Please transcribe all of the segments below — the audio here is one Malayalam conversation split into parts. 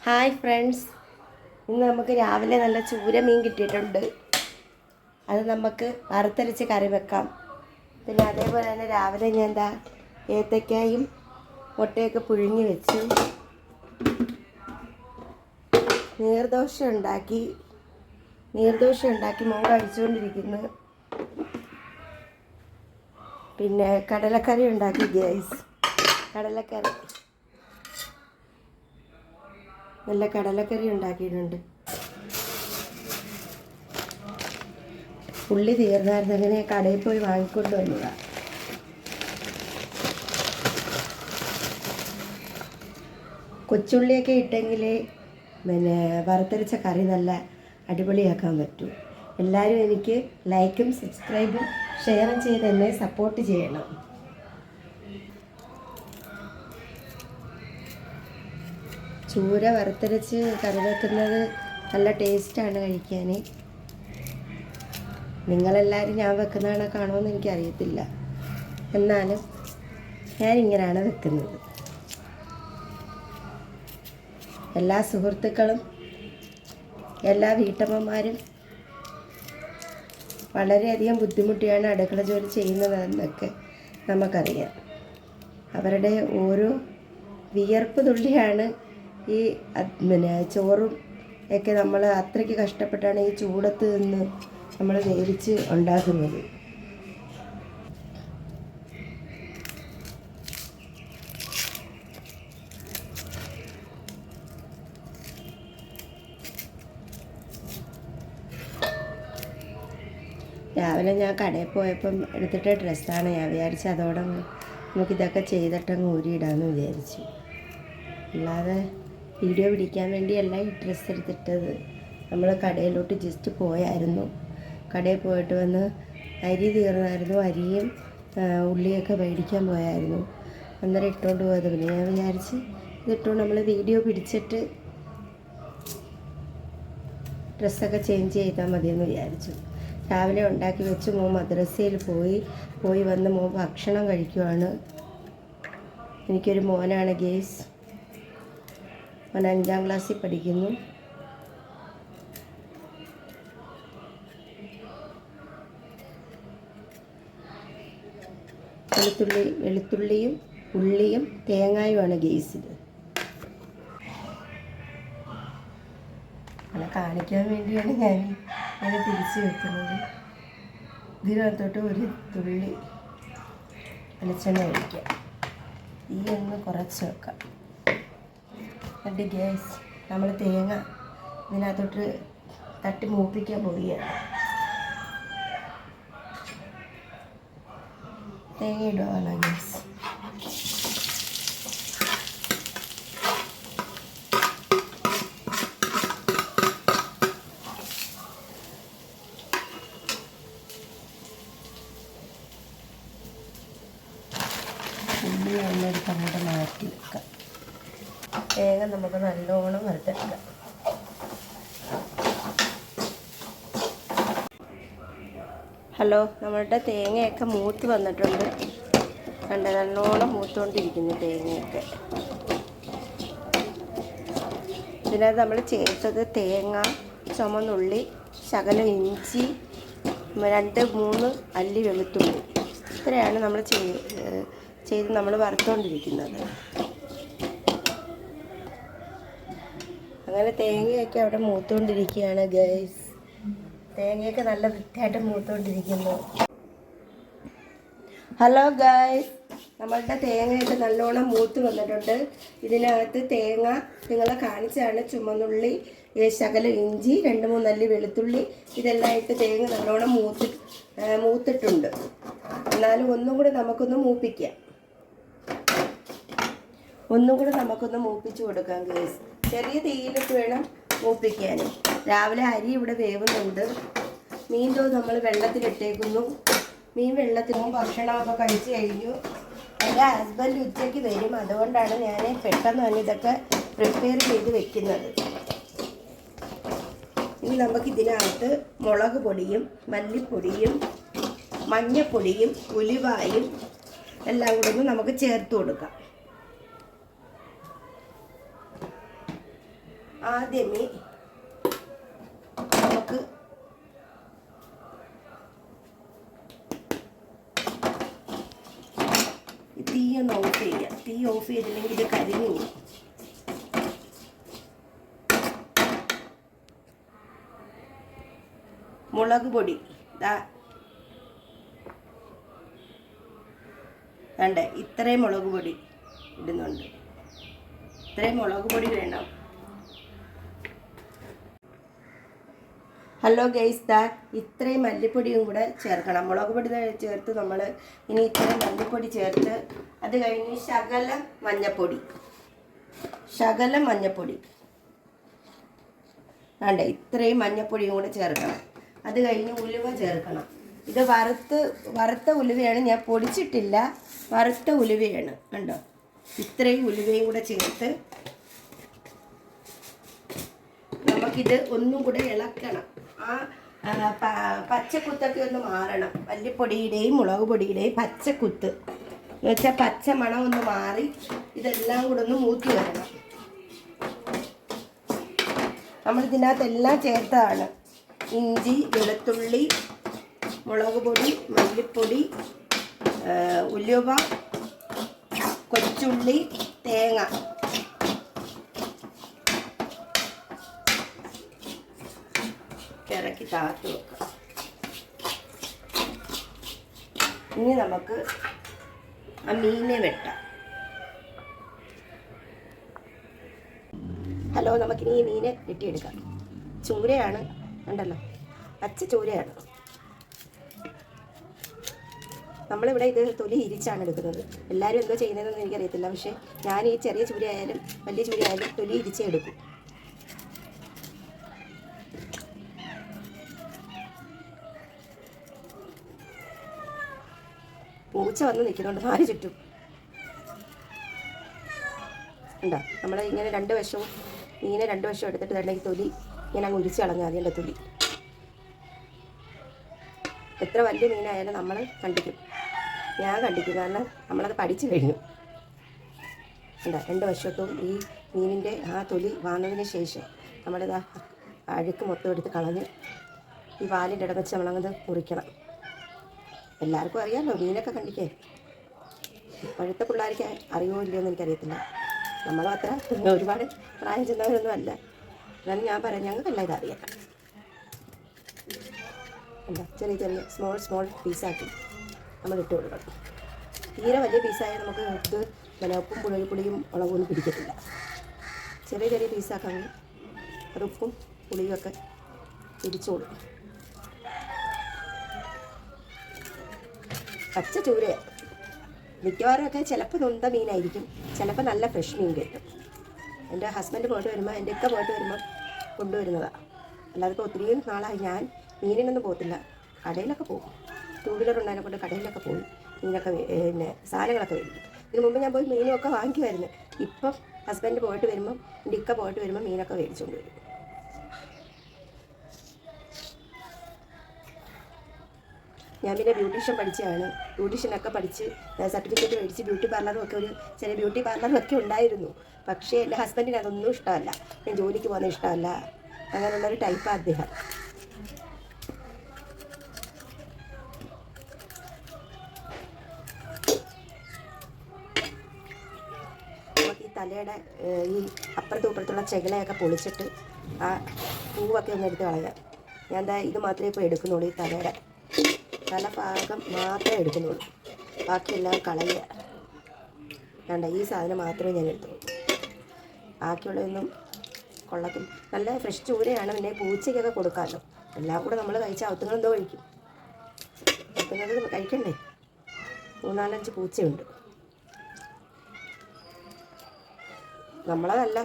ഹായ് ഫ്രണ്ട്സ്, ഇന്ന് നമുക്ക് രാവിലെ നല്ല ചൂര മീൻ കിട്ടിയിട്ടുണ്ട്. അത് നമുക്ക് വറുത്തരച്ച് കറി വെക്കാം. പിന്നെ അതേപോലെ തന്നെ രാവിലെ ഞാൻ ഏത്തക്കായും മുട്ടയൊക്കെ പുഴുങ്ങി വെച്ചു നീർദോശ ഉണ്ടാക്കി മോൾ കഴിച്ചുകൊണ്ടിരിക്കുന്നു. പിന്നെ കടലക്കറി ഉണ്ടാക്കി ഗൈസ്. നല്ല കടലക്കറി ഉണ്ടാക്കിയിട്ടുണ്ട്. ഉള്ളി തീർന്നായിരുന്നു, അങ്ങനെ കടയിൽ പോയി വാങ്ങിക്കൊണ്ട് വന്നതാണ്. കൊച്ചുള്ളിയൊക്കെ ഇട്ടെങ്കിൽ പിന്നെ വറുത്തരച്ച കറി നല്ല അടിപൊളിയാക്കാൻ പറ്റും. എല്ലാവരും എനിക്ക് ലൈക്കും സബ്സ്ക്രൈബും ഷെയറും ചെയ്ത് എന്നെ സപ്പോർട്ട് ചെയ്യണം. ചൂര വറുത്തരച്ച് കറി വെക്കുന്നത് നല്ല ടേസ്റ്റാണ് കഴിക്കാൻ. നിങ്ങളെല്ലാവരും ഞാൻ വെക്കുന്ന കണക്കാണോ എന്ന് എനിക്കറിയത്തില്ല, എന്നാലും ഞാനിങ്ങനെയാണ് വെക്കുന്നത്. എല്ലാ സുഹൃത്തുക്കളും എല്ലാ വീട്ടമ്മമാരും വളരെയധികം ബുദ്ധിമുട്ടിയാണ് അടുക്കള ജോലി ചെയ്യുന്നതെന്നൊക്കെ നമുക്കറിയാം. അവരുടെ ഓരോ വിയർപ്പ് തുള്ളിയാണ് ഈ ചോറും ഒക്കെ നമ്മൾ അത്രയ്ക്ക് കഷ്ടപ്പെട്ടാണ് ഈ ചൂടത്ത് നിന്ന് നമ്മൾ വേവിച്ച് ഉണ്ടാക്കുന്നത്. രാവിലെ ഞാൻ കടയിൽ പോയപ്പം എടുത്തിട്ട ഡ്രസ്സാണ്. ഞാൻ വിചാരിച്ചു അതോടെ നമുക്കിതൊക്കെ ചെയ്തിട്ടങ്ങ് ഊരിയിടാമെന്ന് വിചാരിച്ചു. അല്ലാതെ വീഡിയോ പിടിക്കാൻ വേണ്ടിയല്ല ഈ ഡ്രസ്സ് എടുത്തിട്ടത്. നമ്മൾ കടയിലോട്ട് ജസ്റ്റ് പോയായിരുന്നു. കടയിൽ പോയിട്ട് വന്ന് അരി തീർന്നായിരുന്നു. അരിയും ഉള്ളിയൊക്കെ മേടിക്കാൻ പോയായിരുന്നു. അന്നേരം ഇട്ടുകൊണ്ട് പോയത്. പിന്നെ ഞാൻ വിചാരിച്ച് ഇതിട്ടുകൊണ്ട് നമ്മൾ വീഡിയോ പിടിച്ചിട്ട് ഡ്രസ്സൊക്കെ ചേഞ്ച് ചെയ്താൽ മതിയെന്ന് വിചാരിച്ചു. രാവിലെ ഉണ്ടാക്കി വെച്ച് മോൻ മദ്രസയിൽ പോയി വന്ന് മോൻ ഭക്ഷണം കഴിക്കുവാണ്. എനിക്കൊരു മോനാണ് ഗേസ്. അവൻ 5ാം ക്ലാസ്സിൽ പഠിക്കുന്നു. വെളുത്തുള്ളിയും ഉള്ളിയും തേങ്ങായുമാണ് ഗേസ്. ഇത് അങ്ങനെ കാണിക്കാൻ വേണ്ടിയാണ് ഞാൻ ഇങ്ങനെ തിരിച്ച് വെക്കുന്നത്. ഇതിനകത്തോട്ട് ഒരു തുള്ളി വെളിച്ചെണ്ണ ഒഴിക്കാം. ഈ ഒന്ന് കുറച്ച് വെക്കാം. എന്നിട്ട് ഗ്യാസ് നമ്മൾ തേങ്ങ ഇതിനകത്തോട്ട് തട്ടി മൂപ്പിക്കാൻ പോവുകയാണ്. തേങ്ങ ഇടുകയാണ് ഗ്യാസ്. ഉള്ളി എണ്ണയെടുത്ത് അങ്ങോട്ട് മാറ്റി വെക്കാം. തേങ്ങ നമുക്ക് നല്ലോണം വറുത്തെടുക്കാം. ഹലോ, നമ്മളുടെ തേങ്ങയൊക്കെ മൂത്ത് വന്നിട്ടുണ്ട്. നല്ലോണം മൂത്തുകൊണ്ടിരിക്കുന്നു തേങ്ങയൊക്കെ. ഇതിനകത്ത് നമ്മൾ ചേർത്തത് തേങ്ങ, ചുമന്നുള്ളി, ശകലം ഇഞ്ചി, 2-3 അല്ലി വെളുത്തുള്ളി. ഇത്രയാണ് നമ്മൾ ചെയ്ത് നമ്മൾ വറുത്തുകൊണ്ടിരിക്കുന്നത്. അങ്ങനെ തേങ്ങയൊക്കെ അവിടെ മൂത്തുകൊണ്ടിരിക്കുകയാണ് ഗൈസ്. തേങ്ങയൊക്കെ നല്ല വൃത്തിയായിട്ട് മൂത്തുകൊണ്ടിരിക്കുന്നു. ഹലോ ഗൈസ്, നമ്മളുടെ തേങ്ങയൊക്കെ നല്ലോണം മൂത്ത് വന്നിട്ടുണ്ട്. ഇതിനകത്ത് തേങ്ങ നിങ്ങളെ കാണിച്ചാണ്. ചുമന്നുള്ളി, ശകലം ഇഞ്ചി, 2-3 അല്ലി വെളുത്തുള്ളി, ഇതെല്ലാം ഇട്ട് തേങ്ങ നല്ലോണം മൂത്തിട്ടുണ്ട്. എന്നാലും ഒന്നും കൂടെ നമുക്കൊന്ന് മൂപ്പിക്കാം. മൂപ്പിച്ച് കൊടുക്കാം ഗൈസ്. ചെറിയ തീയിലിട്ട് വേണം മൂപ്പിക്കാൻ. രാവിലെ അരി ഇവിടെ വേവുന്നുണ്ട്. മീൻ നമ്മൾ വെള്ളത്തിലിട്ടേക്കുന്നു. മീൻ വെള്ളത്തിലും ഭക്ഷണമൊക്കെ കഴിച്ച് കഴിഞ്ഞു. എൻ്റെ ഹസ്ബൻഡ് ഉച്ചയ്ക്ക് വരും. അതുകൊണ്ടാണ് ഞാൻ പെട്ടെന്ന് തന്നെ ഇതൊക്കെ പ്രിപ്പയർ ചെയ്ത് വെക്കുന്നത്. ഇനി നമുക്കിതിനകത്ത് മുളക് പൊടിയും മല്ലിപ്പൊടിയും മഞ്ഞപ്പൊടിയും ഉലുവായും എല്ലാം കൂടെ ഒന്ന് നമുക്ക് ചേർത്ത് കൊടുക്കാം. ആദ്യമേ നമുക്ക് തീ ഒന്ന് ഓഫ് ചെയ്യാം. തീ ഓഫ് ചെയ്തില്ലെങ്കിൽ ഇത് കരിഞ്ഞു പോകും. മുളക് പൊടി വേണ്ട, ഇത്രയും മുളക് പൊടി ഇടുന്നുണ്ട്. ഇത്രയും മുളക് പൊടി വേണം. ഹലോ ഗൈസ്, ഇത്രയും മല്ലിപ്പൊടിയും കൂടെ ചേർക്കണം. മുളക് പൊടി ചേർത്ത് നമ്മൾ ഇനി ഇത്രയും മല്ലിപ്പൊടി ചേർത്ത് അത് കഴിഞ്ഞ് ശകലം മഞ്ഞപ്പൊടി വേണ്ട, ഇത്രയും മഞ്ഞപ്പൊടിയും കൂടെ ചേർക്കണം. അത് കഴിഞ്ഞ് ഉലുവ ചേർക്കണം. ഇത് വറുത്ത ഉലുവയാണ്, ഞാൻ പൊടിച്ചിട്ടില്ല, വറുത്ത ഉലുവയാണ്. കണ്ടോ, ഇത്രയും ഉലുവയും കൂടെ ചേർത്ത് നമുക്കിത് ഒന്നും കൂടെ ഇളക്കണം. ആ പച്ചക്കുത്തൊക്കെ ഒന്ന് മാറണം. മല്ലിപ്പൊടിയുടെയും മുളക് പൊടിയുടെയും പച്ചക്കുത്ത് എന്ന് വെച്ചാൽ പച്ച മണം ഒന്ന് മാറി ഇതെല്ലാം കൂടെ ഒന്ന് മൂത്തി വരണം. നമ്മൾ ഇതിനകത്തെല്ലാം ചേർത്തതാണ്. ഇഞ്ചി, വെളുത്തുള്ളി, മുളക് പൊടി, മല്ലിപ്പൊടി, ഉലുവ, കൊച്ചുള്ളി, തേങ്ങ. ഇറക്കി താഴ്ത്തി വെക്കാം. ഇനി നമുക്ക് ആ മീനെ വെട്ടാം. ഹലോ, നമുക്കിനി ഈ മീനെ വെട്ടിയെടുക്കാം. ചൂരയാണ്, ഉണ്ടല്ലോ, പച്ച ചൂരയാണ്. നമ്മളിവിടെ ഇത് തൊലി ഇരിച്ചാണ് എടുക്കുന്നത്. എല്ലാവരും എന്തോ ചെയ്യുന്നതെന്ന് എനിക്കറിയത്തില്ല. പക്ഷേ ഞാൻ ഈ ചെറിയ ചൂരയായാലും വലിയ ചൂരയായാലും തൊലി ഇരിച്ചേ എടുക്കും. പൂച്ച വന്ന് നിൽക്കുന്നുണ്ട് നാല് ചുറ്റും. ഉണ്ടോ, നമ്മൾ ഇങ്ങനെ രണ്ട് വശവും മീനെ രണ്ട് വശവും എടുത്തിട്ട് തന്നെ ഈ തൊലി ഇങ്ങനെ അങ്ങ് ഉരിച്ച് കളഞ്ഞാൽ അതിൻ്റെ തൊലി. എത്ര വലിയ മീനായാലും നമ്മൾ കണ്ടിക്കും. ഞാൻ കണ്ടിക്കും, കാരണം നമ്മളത് പഠിച്ചു കഴിഞ്ഞു. ഉണ്ടോ, രണ്ട് വശത്തും ഈ മീനിൻ്റെ ആ തൊലി വാങ്ങുന്നതിന് ശേഷം നമ്മളിത് അഴുക്ക് മൊത്തം എടുത്ത് കളഞ്ഞ് ഈ വാലിൻ്റെ ഇടം വെച്ച് നമ്മളങ്ങത് മുറിക്കണം. എല്ലാവർക്കും അറിയാമല്ലോ മീനൊക്കെ കണ്ടിക്കേ. ഇപ്പോഴത്തെ പിള്ളേർക്ക് അറിയുമോ ഇല്ലയോ എന്ന് എനിക്കറിയത്തില്ല. നമ്മളും അത്ര ഒരുപാട് പ്രായം ചെന്നവരൊന്നും അല്ല. എന്നാലും ഞാൻ പറയാം, ഞങ്ങൾക്കെല്ലാം ഇതറിയാം. എന്താ, ചെറിയ ചെറിയ സ്മോൾ പീസാക്കി നമ്മൾ ഇട്ട് കൊടുക്കണം. തീരെ വലിയ പീസായാൽ നമുക്ക് ഇത് പിന്നെ ഉപ്പും പുളിയും മുളകൊന്നും പിടിക്കത്തില്ല. ചെറിയ ചെറിയ പീസാക്കാമെങ്കിൽ അത് ഉപ്പും പുളിയും ഒക്കെ പിടിച്ചോളും. പച്ച ചൂര മിക്കവാറും ഒക്കെ ചിലപ്പോൾ നൊന്ത മീനായിരിക്കും, ചിലപ്പോൾ നല്ല ഫ്രഷ് മീൻ കിട്ടും. എൻ്റെ ഹസ്ബൻഡ് പോയിട്ട് വരുമ്പോൾ, എൻ്റെ ഒക്കെ പോയിട്ട് വരുമ്പോൾ കൊണ്ടുവരുന്നതാണ്. അല്ലാതെ ഒത്തിരി നാളായി ഞാൻ മീനിനൊന്നും പോകത്തില്ല. കടയിലൊക്കെ പോകും. 2 വീലർ ഉണ്ടായതിനെ കൊണ്ട് കടയിലൊക്കെ പോയി മീനൊക്കെ പിന്നെ സാധനങ്ങളൊക്കെ മേടിക്കും. ഇതിന് മുമ്പ് ഞാൻ പോയി മീനൊക്കെ വാങ്ങിക്കുമായിരുന്നു. ഇപ്പം ഹസ്ബൻഡ് പോയിട്ട് വരുമ്പം എൻ്റെ ഇക്ക പോയിട്ട് വരുമ്പോൾ മീനൊക്കെ മേടിച്ചുകൊണ്ട് വരും. ഞാൻ പിന്നെ ബ്യൂട്ടീഷ്യൻ പഠിച്ചതാണ്. ബ്യൂട്ടീഷ്യനൊക്കെ പഠിച്ച് സർട്ടിഫിക്കറ്റ് മേടിച്ച് ബ്യൂട്ടി പാർലറും ഒക്കെ ഒരു ചെറിയ ബ്യൂട്ടി പാർലറും ഒക്കെ ഉണ്ടായിരുന്നു. പക്ഷേ എൻ്റെ ഹസ്ബൻഡിന് അതൊന്നും ഇഷ്ടമല്ല. ഞാൻ ജോലിക്ക് പോകുന്നത് ഇഷ്ടമല്ല. അങ്ങനെയുള്ളൊരു ടൈപ്പാണ് അദ്ദേഹം. നമുക്ക് ഈ തലയുടെ ഈ അപ്പുറത്തും ഇപ്പുറത്തുള്ള ചെകിളയൊക്കെ പൊളിച്ചിട്ട് ആ പൂവൊക്കെ ഒന്ന് എടുത്ത് കളയാം. ഞാൻ എന്താ ഇത് മാത്രമേ ഇപ്പോൾ എടുക്കുന്നുള്ളൂ. ഈ തലയുടെ തലഭാഗം മാത്രമേ എടുക്കുന്നുള്ളൂ, ബാക്കിയെല്ലാം കളയുക. വേണ്ട, ഈ സാധനം മാത്രമേ ഞാൻ എടുത്തുള്ളൂ. ബാക്കിയുള്ളതൊന്നും കൊള്ളത്തില്ല. നല്ല ഫ്രഷ് ചൂരയാണ്. പിന്നെ പൂച്ചയ്ക്കൊക്കെ കൊടുക്കാമല്ലോ. എല്ലാം കൂടെ നമ്മൾ കഴിച്ചാൽ അവത്തുങ്ങൾ എന്തോ കഴിക്കും. അവത്തുങ്ങൾ കഴിക്കണ്ടേ. 3-4-5 പൂച്ചയുണ്ട്. നമ്മളതല്ല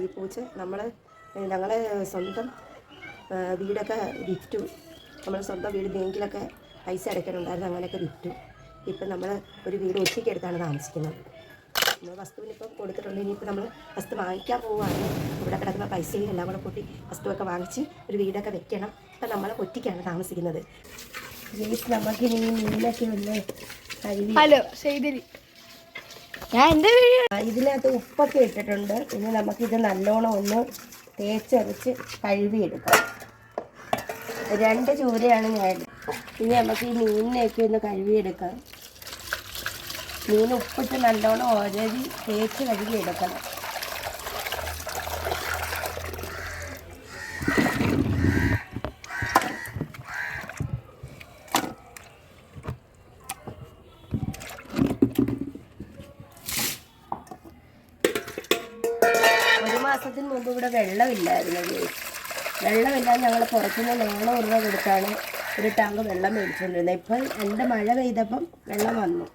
ഈ പൂച്ച. ഞങ്ങളെ സ്വന്തം വീടൊക്കെ വിറ്റു. നമ്മൾ സ്വന്തം വീട് ബാങ്കിലൊക്കെ പൈസ അടയ്ക്കാനുണ്ടായിരുന്നു, അങ്ങനെയൊക്കെ വിറ്റു. ഇപ്പം നമ്മൾ ഒരു വീട് ഒറ്റയ്ക്ക് എടുത്താണ് താമസിക്കുന്നത്. നമ്മൾ വസ്തുവിനിപ്പം കൊടുത്തിട്ടുണ്ട്. ഇനിയിപ്പോൾ നമ്മൾ വസ്തു വാങ്ങിക്കാൻ പോവുകയാണ്. ഇവിടെ കിടക്കുന്ന പൈസയും എല്ലാം കൂടെ കൂട്ടി വസ്തുവൊക്കെ വാങ്ങിച്ച് ഒരു വീടൊക്കെ വെക്കണം. അപ്പം നമ്മൾ ഒറ്റയ്ക്കാണ് താമസിക്കുന്നത്. നമുക്ക് ഇനി മീനൊക്കെ ഒന്ന് കഴുകി. ഹലോ ശൈതലി, ഇതിനകത്ത് ഉപ്പൊക്കെ ഇട്ടിട്ടുണ്ട്. ഇനി നമുക്കിത് നല്ലോണം ഒന്ന് തേച്ചരച്ച് കഴുകിയെടുക്കാം. 2 ചൂരയാണ് ഞാൻ. ഇനി നമുക്ക് ഈ മീനിനെയൊക്കെ ഒന്ന് കഴുകിയെടുക്കാം. മീൻ ഉപ്പിട്ട് നല്ലോണം ഒരവി തേച്ച് കഴുകിയെടുക്കണം. മാസത്തിന് മുമ്പ് ഇവിടെ വെള്ളമില്ലായിരുന്നു. വെള്ളമില്ലാതെ ഞങ്ങൾ പുറത്തുനിന്ന് 400 രൂപ കൊടുത്താണ് ഒരു ടാങ്ക് വെള്ളം മേടിച്ചുകൊണ്ടിരുന്നത്. ഇപ്പം എൻ്റെ മഴ പെയ്തപ്പം വെള്ളം വന്നു.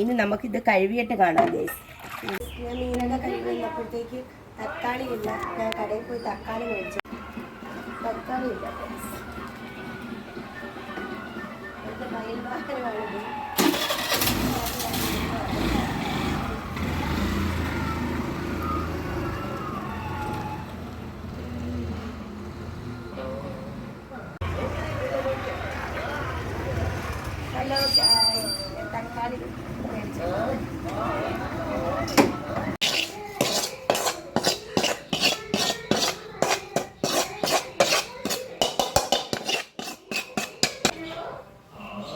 ഇനി നമുക്കിത് കഴുകിയിട്ട് കാണാം ഗൈസ്. ഞാൻ മീനൊക്കെ കഴുകി വന്നപ്പോഴത്തേക്ക് തക്കാളി ഇല്ല. ഞാൻ കടയിൽ പോയി തക്കാളി മേടിച്ചു. തക്കാളി ഇല്ല ഗൈസ്. എൻ്റെ മയിൽവാഹനമാണിത്. ഹലോ തക്കാളി മേടിച്ചു.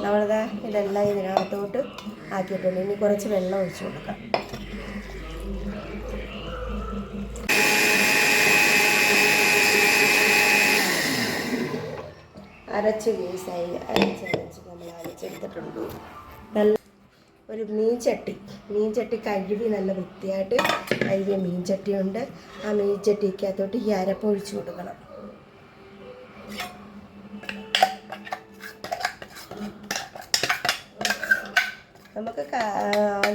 നമ്മളിത് ഇതെല്ലാം ഇതിനകത്തോട്ട് ആക്കിയിട്ടുണ്ട്. ഇനി കുറച്ച് വെള്ളം ഒഴിച്ചു കൊടുക്കാം. അരച്ച് ഗ്രീസായി അരച്ച് നമ്മൾ അരച്ചെടുത്തിട്ടുണ്ട്. നല്ല ഒരു മീൻചട്ടി കഴുകി നല്ല വൃത്തിയായിട്ട് കഴുകിയ മീൻചട്ടിയുണ്ട്. ആ മീൻചട്ടിക്കകത്തോട്ട് ഈ അരപ്പ് ഒഴിച്ചു കൊടുക്കണം. നമുക്ക്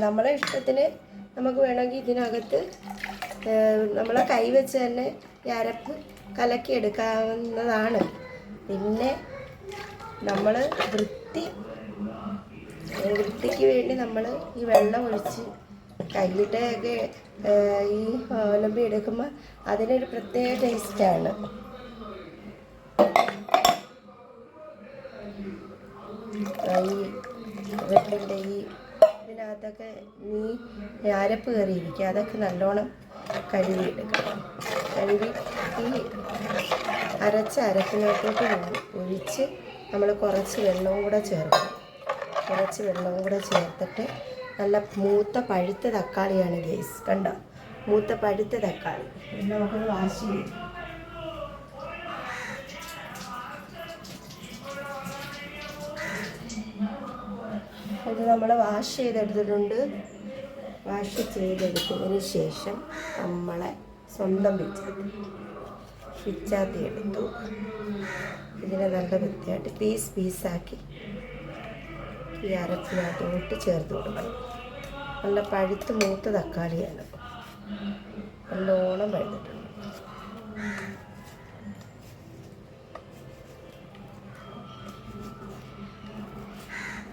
നമ്മളെ ഇഷ്ടത്തിന് നമുക്ക് വേണമെങ്കിൽ ഇതിനകത്ത് നമ്മളെ കൈ വെച്ച് തന്നെ ഈ അരപ്പ് കലക്കിയെടുക്കാവുന്നതാണ്. പിന്നെ നമ്മൾ വൃത്തിക്ക് വേണ്ടി നമ്മൾ ഈ വെള്ളം ഒഴിച്ച് കൈയിട്ടൊക്കെ ഈ ഒലമ്പി എടുക്കുമ്പോൾ അതിനൊരു പ്രത്യേക ടേസ്റ്റാണ്. വെള്ളിൻ്റെ ഇതിനകത്തൊക്കെ അരപ്പ് കയറിയിരിക്കുക. അതൊക്കെ നല്ലോണം കഴുകിയെടുക്കണം. കഴുകി ഈ അരച്ച അരപ്പിനകത്തോട്ട് ഒഴിച്ച് നമ്മൾ കുറച്ച് വെള്ളവും കൂടെ ചേർക്കണം. കുറച്ച് വെള്ളവും കൂടെ ചേർത്തിട്ട് നല്ല മൂത്ത പഴുത്ത തക്കാളിയാണ് ഗൈസ്. കണ്ടോ, മൂത്ത പഴുത്ത തക്കാളി. നമുക്കൊന്ന് വാഷ് ചെയ്യും. ഇത് നമ്മൾ വാഷ് ചെയ്തെടുത്തിട്ടുണ്ട്. വാഷ് ചെയ്തെടുത്തതിന് ശേഷം നമ്മളെ സ്വന്തം പിച്ചാത്തി എടുത്തു. ഇതിനെ നല്ല വൃത്തിയായിട്ട് പീസാക്കി ഈ അരപ്പിനകത്തോട്ട് ചേർത്ത് കൊടുക്കണം. നല്ല പഴുത്ത് മൂത്ത തക്കാളിയാണ്. നല്ലോണം പഴുത്തിട്ടുണ്ട്.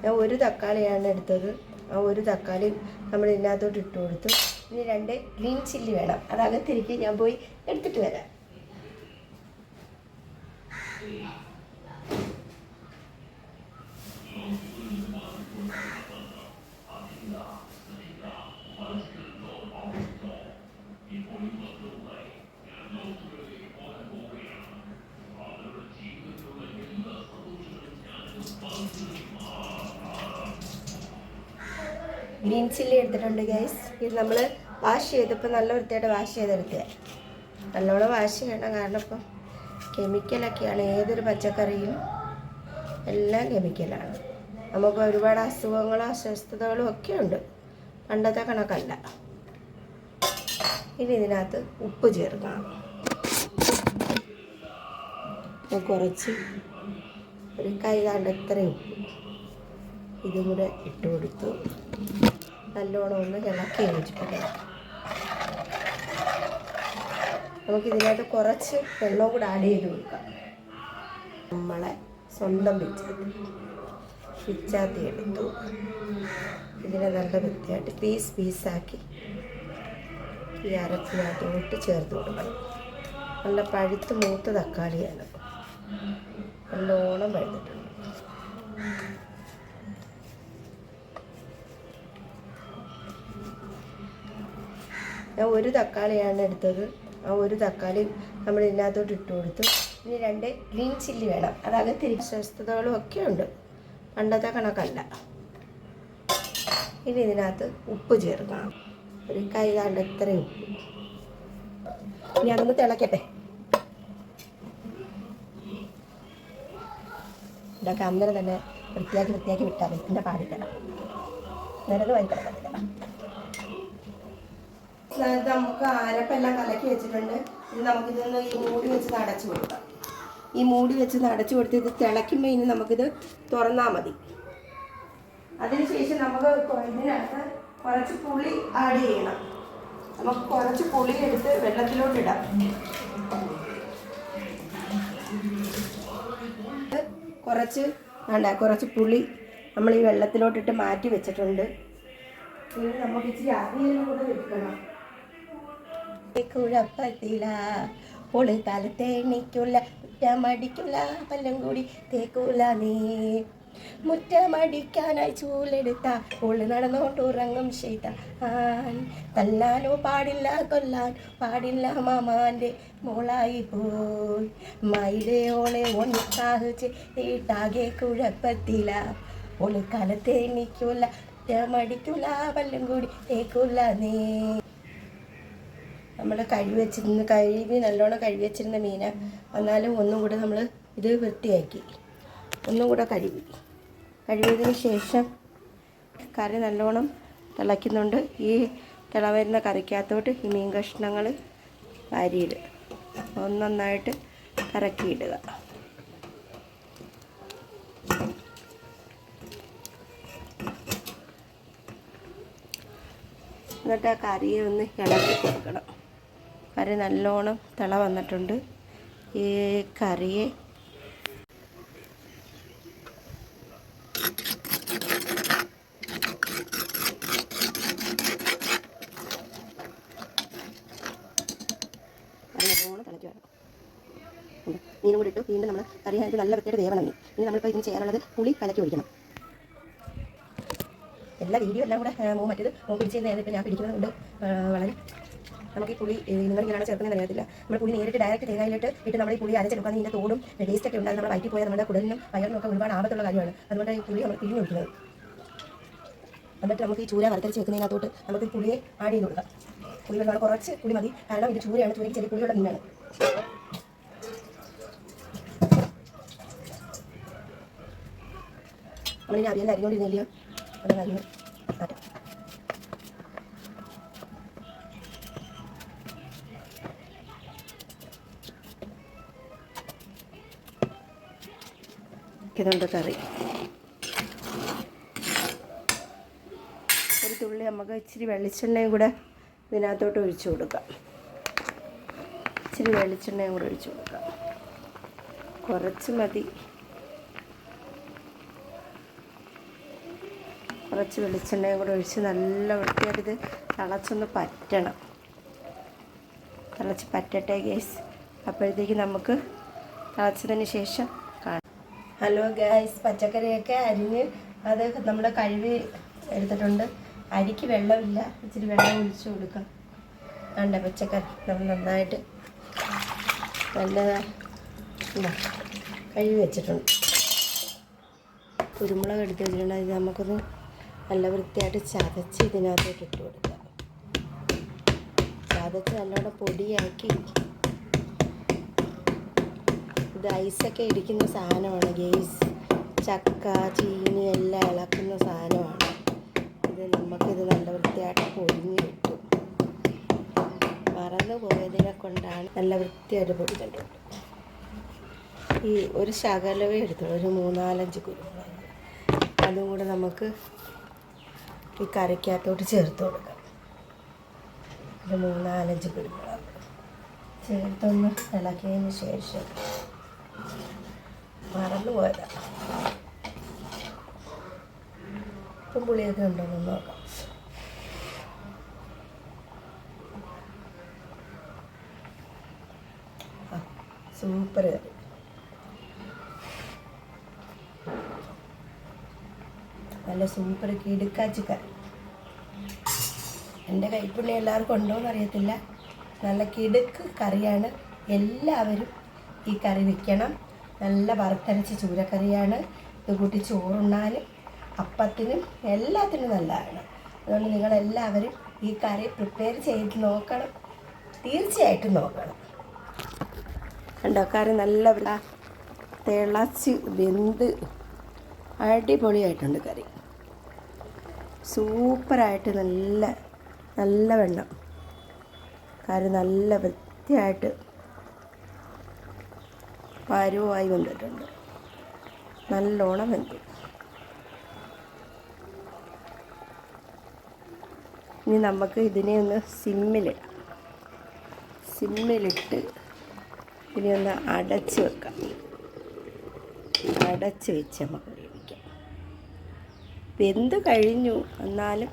ഞാൻ 1 തക്കാളിയാണ് എടുത്തത്. ആ 1 തക്കാളി നമ്മൾ ഇതിനകത്തോട്ട് ഇട്ട് കൊടുത്തു. ഇനി 2 ഗ്രീൻ ചില്ലി വേണം. അതകത്തിരിക്കും. ഞാൻ പോയി എടുത്തിട്ട് വരാം. ഗ്രീൻ ചില്ലി എടുത്തിട്ടുണ്ട് ഗൈസ്. ഇത് നമ്മൾ വാഷ് ചെയ്തപ്പോൾ നല്ല വൃത്തിയായിട്ട് വാഷ് ചെയ്തെടുത്തത്. നല്ലോണം വാഷ് ചെയ്യണം. കാരണം ഇപ്പം കെമിക്കലൊക്കെയാണ്. ഏതൊരു പച്ചക്കറിയിലും എല്ലാം കെമിക്കലാണ്. നമുക്ക് ഒരുപാട് അസുഖങ്ങളും അസ്വസ്ഥതകളും ഒക്കെ ഉണ്ട്. പണ്ടത്തെ കണക്കല്ല. ഇനി ഇതിനകത്ത് ഉപ്പ് ചേർക്കണം. കുറച്ച് ഒരു കൈതാണ്ട് ഇത്രയും ഉപ്പ് ഇതും കൂടെ ഇട്ട് കൊടുത്തു. നല്ലോണം ഒന്ന് ഇളക്കി യോജിപ്പിക്കണം. നമുക്കിതിനകത്ത് കുറച്ച് വെള്ളം കൂടെ ആഡ് ചെയ്ത് കൊടുക്കാം. നമ്മളെ സ്വന്തം പിച്ചാത്തി എടുത്തു. ഇതിനെ നല്ല വൃത്തിയായിട്ട് പീസാക്കി ഈ അരപ്പിനകത്തോട്ട് ചേർത്ത് കൊടുക്കണം. നല്ല പഴുത്ത് മൂത്ത തക്കാളിയാണ്, നല്ലോണം പഴുത്തിട്ടുണ്ട്. ഞാൻ ഒരു തക്കാളിയാണ് എടുത്തത്. ആ ഒരു തക്കാളി നമ്മൾ ഇതിനകത്തോട്ട് ഇട്ട് കൊടുത്തു. ഇനി 2 ഗ്രീൻ ചില്ലി വേണം. അതകത്ത് തിരിച്ചവസ്ഥതകളും ഒക്കെ ഉണ്ട്, പണ്ടത്തെ കണക്കല്ല. ഇനി ഇതിനകത്ത് ഉപ്പ് ചേർക്കണം, ഒരു കൈ താണ്ട് ഇത്രയും ഉപ്പ്. ഇനി അതൊന്ന് തിളക്കട്ടെ. ഇതൊക്കെ അന്നേരം തന്നെ വൃത്തിയാക്കി വിട്ടാൽ മതി, എൻ്റെ പാടില്ല, നിരന്ന് വരി കിടക്കത്തില്ല. നമുക്ക് അരപ്പെല്ലാം കലക്കി വെച്ചിട്ടുണ്ട്. ഇനി നമുക്കിതൊന്ന് ഈ മൂടി വെച്ച് അടച്ചു കൊടുക്കാം. ഈ മൂടി വെച്ച് അടച്ചു കൊടുത്ത് ഇത് തിളയ്ക്കുമ്പോൾ ഇനി നമുക്കിത് തുറന്നാൽ മതി. അതിനുശേഷം നമുക്ക് ഇതിനകത്ത് കുറച്ച് പുളി ആഡ് ചെയ്യണം. നമുക്ക് കുറച്ച് പുളി എടുത്ത് വെള്ളത്തിലോട്ടിടാം. കുറച്ച് പുളി നമ്മൾ ഈ വെള്ളത്തിലോട്ടിട്ട് മാറ്റി വെച്ചിട്ടുണ്ട്. ഇനി നമുക്ക് ഇച്ചിരി അവിയലും കൂടെ വെക്കണം. കുഴപ്പത്തില്ല പൊളി കാലത്തേണിക്കില്ല, മുറ്റമടിക്കില്ല, പല്ലം കൂടി തേക്കൂല നീ. മുറ്റമടിക്കാനായി ചൂലെടുത്ത പൊളി നടന്നോണ്ടുറങ്ങും ചെയ്താൻ. തല്ലാനോ പാടില്ല, കൊല്ലാൻ പാടില്ല, മാമാൻ്റെ മോളായി പോയി. മയിലയോളെ ഒന്ന് സാഹിച്ച് ഈട്ടാകെ കുഴപ്പത്തില്ല പൊളി കാലത്തേണിക്കില്ല, മുറ്റമടിക്കില്ല, പല്ലം കൂടി തേക്കൂല നീ. നമ്മൾ നല്ലോണം കഴുകി വെച്ചിരുന്ന മീന എന്നാലും ഒന്നും കൂടെ നമ്മൾ ഇത് വൃത്തിയാക്കി ഒന്നും കൂടെ കഴുകിയതിന് ശേഷം കറി നല്ലോണം തിളയ്ക്കുന്നുണ്ട്. ഈ തിളവരുന്ന കറിക്കകത്തോട്ട് ഈ മീൻ കഷ്ണങ്ങൾ വാരിയിടുക, നന്നായിട്ട് കറക്കിയിടുക. എന്നിട്ട് ആ കറിയെ ഒന്ന് ഇളക്കി കൊടുക്കണം. കറി നല്ലോണം തിള വന്നിട്ടുണ്ട്. ഈ കറിയെ നല്ലോണം തിളക്കി വരണം. മീനും കൂടി ഇട്ട് വീണ്ടും നമ്മൾ കറിയായിട്ട് നല്ല വൃത്തിയായിട്ട് വേവണം. ഇനി നമ്മളിപ്പോൾ ഇതിന് ചെയ്യാനുള്ളത് പുളി കലക്കി ഒഴിക്കണം. എല്ലാ വീഡിയോ എല്ലാം കൂടെ മറ്റേത് പിടിച്ച് നേരത്തെ ഞാൻ പിടിക്കുന്നതുകൊണ്ട് വളരെ നമുക്ക് ഈ പുളി നിങ്ങളിങ്ങനെയാണ് ചേർക്കുന്നതെന്ന് അറിയത്തില്ല. നമ്മൾ പുളി നേരിട്ട് ഡയറക്റ്റ് തേങ്ങയിലിട്ട് ഇട്ട് നമ്മൾ ഈ പുളി അരച്ചെടുക്കാൻ ഇതിൻ്റെ തോടും ടേസ്റ്റൊക്കെ ഉണ്ടാകും. നമ്മൾ വയറ്റി പോയാൽ നമ്മുടെ കുടലിനും വയറിനും ഒക്കെ ഒരുപാട് ആപത്തുള്ള കാര്യമാണ്. അതുകൊണ്ട് ഈ പുളി നമ്മൾ പിഴിഞ്ഞ് ഒഴിക്കുന്നത്. എന്നിട്ട് നമുക്ക് ഈ ചൂര വറുത്തരച്ച് വെക്കുന്നതിനകത്തോട്ട് നമുക്ക് പുളിയെ ആഡ് ചെയ്ത് കൊടുക്കാം. പുളി വെള്ളം കുറച്ച് പുളി മതി, കാരണം ഇത് ചൂരയാണ്. ചൂരയ്ക്ക് ചെറിയ പുളിയുള്ള മീനാണ്. നമ്മളിനി അവിയൽ അരിഞ്ഞുകൊണ്ടിരുന്നില്ല, അത് അരിഞ്ഞ് മാറ്റാം. ഇതുണ്ട് കറി. ഒരു തുള്ളി നമുക്ക് ഇച്ചിരി വെളിച്ചെണ്ണയും കൂടെ ഇതിനകത്തോട്ട് ഒഴിച്ചു കൊടുക്കാം. ഇച്ചിരി വെളിച്ചെണ്ണയും കൂടെ ഒഴിച്ചു കൊടുക്കാം, കുറച്ച് മതി. കുറച്ച് വെളിച്ചെണ്ണയും കൂടെ ഒഴിച്ച് നല്ല വൃത്തിയായിട്ട് ഇത് തിളച്ചൊന്ന് പറ്റണം. തിളച്ച് പറ്റട്ടെ ഗൈസ്. അപ്പോഴത്തേക്ക് നമുക്ക് തിളച്ചതിന് ശേഷം കാണാം. ഹലോ ഗൈസ്, പച്ചക്കറിയൊക്കെ അരിഞ്ഞ് അത് നമ്മൾ കഴുകി എടുത്തിട്ടുണ്ട്. അരിക്ക് വെള്ളമില്ല, ഇച്ചിരി വെള്ളം ഒഴിച്ച് കൊടുക്കാം. വേണ്ട പച്ചക്കറി നമ്മൾ നന്നായിട്ട് നല്ല കഴുകി വെച്ചിട്ടുണ്ട്. കുരുമുളക് എടുത്ത് വെച്ചിട്ടുണ്ട്. ഇത് നമുക്കൊന്ന് നല്ല വൃത്തിയായിട്ട് ചതച്ച് ഇതിനകത്തോട്ട് ഇട്ട് കൊടുക്കാം. ചതച്ച് നല്ലോണം പൊടിയാക്കി. ഇത് ഐസൊക്കെ ഇരിക്കുന്ന സാധനമാണ് ഗെയ്സ്. ചക്ക ചീനി എല്ലാം ഇളക്കുന്ന സാധനമാണ് ഇത്. നമുക്കിത് നല്ല വൃത്തിയായിട്ട് പൊടിഞ്ഞ് കിട്ടും. മറന്നു പോയതിനെ കൊണ്ടാണ് നല്ല വൃത്തിയായിട്ട് പൊടിഞ്ഞിട്ടുണ്ട്. ഈ ഒരു ശകലവേ എടുത്തുള്ളൂ, ഒരു 3-4 കുരുമുളക്. അതും കൂടെ നമുക്ക് ഈ കറിക്കകത്തോട്ട് ചേർത്ത് കൊടുക്കാം. ഒരു 3-4 കുരുമുളക് ചേർത്തൊന്ന് ഇളക്കിയതിന് ശേഷം മറന്നു പോയതാണ്. ഇപ്പം പുളിയൊക്കെ ഉണ്ടോയെന്ന് നോക്കാം. സൂപ്പർ കറി. നല്ല സൂപ്പർ കിടുക്കാച്ചി കറി. എൻ്റെ കൈപ്പുണ്യം എല്ലാവർക്കും ഉണ്ടോയെന്ന് അറിയത്തില്ല. നല്ല കിടുക്ക് കറിയാണ്. എല്ലാവരും ഈ കറി വയ്ക്കണം. നല്ല വറുത്തരച്ച ചൂരക്കറിയാണ്. ഇത് കൂട്ടി ചോറുണ്ണാനും അപ്പത്തിനും എല്ലാത്തിനും നല്ലതാണ്. അതുകൊണ്ട് നിങ്ങളെല്ലാവരും ഈ കറി പ്രിപ്പയർ ചെയ്ത് നോക്കണം. തീർച്ചയായിട്ടും നോക്കണം. കണ്ടോ, കറി നല്ല തിളച്ച് വെന്ത് അടിപൊളിയായിട്ടുണ്ട് കറി. സൂപ്പറായിട്ട് നല്ല വെള്ളം കറി നല്ല വൃത്തിയായിട്ട് പരുവായി വന്നിട്ടുണ്ട്. നല്ലോണം വെന്തു. ഇനി നമുക്ക് ഇതിനെ ഒന്ന് സിമ്മിലിട്ട് ഇനി ഒന്ന് അടച്ച് വെക്കാം. അടച്ച് വെച്ച് നമുക്ക് വേവിക്കാം. വെന്ത് കഴിഞ്ഞു എന്നാലും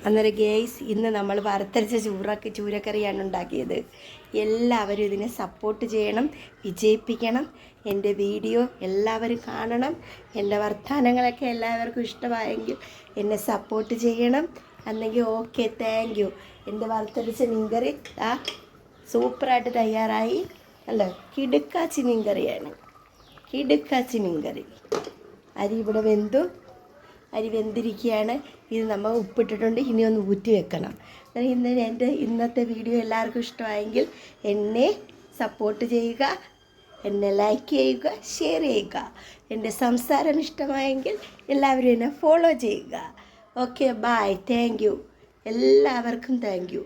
അന്നേരം ഗേയ്സ്, ഇന്ന് നമ്മൾ വറുത്തരച്ച ചൂരക്കറിയാണ് ഉണ്ടാക്കിയത്. എല്ലാവരും ഇതിനെ സപ്പോർട്ട് ചെയ്യണം, വിജയിപ്പിക്കണം. എൻ്റെ വീഡിയോ എല്ലാവരും കാണണം. എൻ്റെ വർത്തമാനങ്ങളൊക്കെ എല്ലാവർക്കും ഇഷ്ടമായെങ്കിൽ എന്നെ സപ്പോർട്ട് ചെയ്യണം. എന്നെങ്കിൽ ഓക്കെ, താങ്ക് യു. എൻ്റെ വറുത്തരച്ച മീൻകറി സൂപ്പറായിട്ട് തയ്യാറായി. അല്ല, കിടുക്കാച്ചി മീൻകറിയാണ്. കിടുക്കാച്ചി മീൻകറി. അരി ഇവിടെ അരി വെന്തിരിക്കുകയാണ്. ഇത് നമ്മൾ ഉപ്പിട്ടിട്ടുണ്ട്. ഇനി ഒന്ന് ഊറ്റി വെക്കണം. എൻ്റെ ഇന്നത്തെ വീഡിയോ എല്ലാവർക്കും ഇഷ്ടമായെങ്കിൽ എന്നെ സപ്പോർട്ട് ചെയ്യുക, എന്നെ ലൈക്ക് ചെയ്യുക, ഷെയർ ചെയ്യുക. എൻ്റെ സംസാരം ഇഷ്ടമായെങ്കിൽ എല്ലാവരും എന്നെ ഫോളോ ചെയ്യുക. Okay, bye, thank you. എല്ലാവർക്കും താങ്ക് യു.